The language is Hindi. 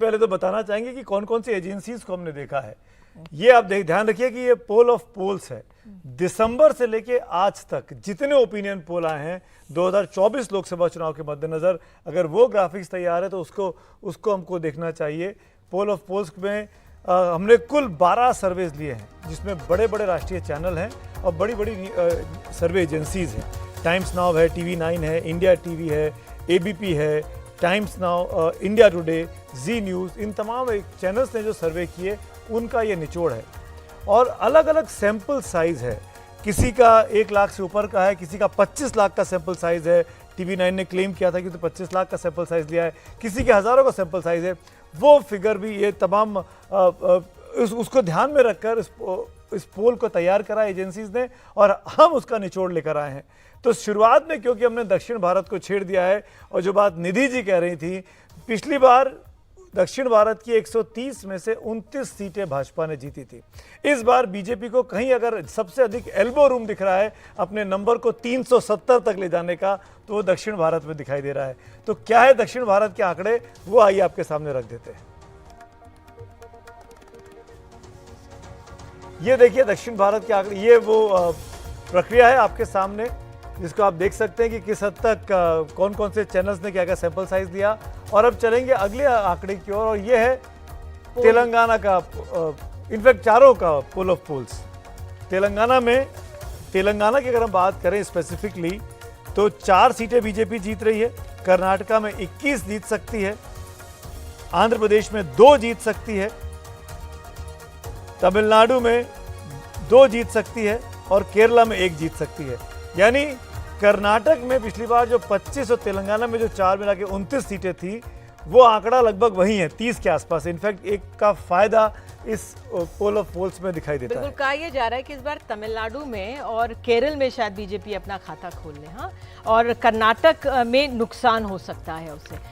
पहले तो बताना चाहेंगे कि कौन कौन सी एजेंसीज को हमने देखा है। ये आप ध्यान रखिए कि ये पोल ऑफ पोल्स है। दिसंबर से लेके आज तक जितने ओपिनियन पोल आए हैं 2024 लोकसभा चुनाव के मद्देनजर, अगर वो ग्राफिक्स तैयार है तो उसको हमको देखना चाहिए। पोल ऑफ पोल्स में हमने कुल 12 सर्वेज लिए हैं, जिसमें बड़े बड़े राष्ट्रीय चैनल हैं और बड़ी बड़ी सर्वे एजेंसीज हैं। टाइम्स नाउ है, TV9 है, इंडिया टीवी है, ABP है, टाइम्स नाउ, इंडिया टुडे, जी न्यूज़, इन तमाम चैनल्स ने जो सर्वे किए उनका ये निचोड़ है। और अलग अलग सैंपल साइज़ है, किसी का 1 लाख से ऊपर का है, किसी का 25 लाख का सैंपल साइज़ है। TV9 ने क्लेम किया था कि तो 25 लाख का सैंपल साइज़ लिया है, किसी के हज़ारों का सैंपल साइज़ है। वो फिगर भी ये तमाम उसको ध्यान में रखकर इस पोल को तैयार करा एजेंसीज ने और हम उसका निचोड़ लेकर आए हैं। तो शुरुआत में क्योंकि हमने दक्षिण भारत को छेड़ दिया है, और जो बात निधि जी कह रही थी, पिछली बार दक्षिण भारत की 130 में से 29 सीटें भाजपा ने जीती थी। इस बार बीजेपी को कहीं अगर सबसे अधिक एल्बो रूम दिख रहा है अपने नंबर को 370 तक ले जाने का, तो वो दक्षिण भारत में दिखाई दे रहा है। तो क्या है दक्षिण भारत के आंकड़े, वो आइए आपके सामने रख देते हैं। ये देखिए दक्षिण भारत के आंकड़े, ये वो प्रक्रिया है आपके सामने, जिसको आप देख सकते हैं कि किस हद तक कौन कौन से चैनल्स ने क्या क्या सैंपल साइज दिया। और अब चलेंगे अगले आंकड़े की ओर, और ये है तेलंगाना का, इनफैक्ट चारों का पोल ऑफ पोल्स। तेलंगाना की अगर हम बात करें स्पेसिफिकली, तो 4 सीटें बीजेपी जीत रही है, कर्नाटका में 21 जीत सकती है, आंध्र प्रदेश में 2 जीत सकती है, तमिलनाडु में 2 जीत सकती है और केरला में 1 जीत सकती है। यानी कर्नाटक में पिछली बार जो 25 और तेलंगाना में जो 4 मिला के 29 सीटें थी, वो आंकड़ा लगभग वही है, 30 के आसपास। इनफैक्ट एक का फायदा इस पोल ऑफ पोल्स में दिखाई देता है। बिल्कुल कहा यह जा रहा है कि इस बार तमिलनाडु में और केरल में शायद बीजेपी अपना खाता खोल ले, हाँ, और कर्नाटक में नुकसान हो सकता है उसे।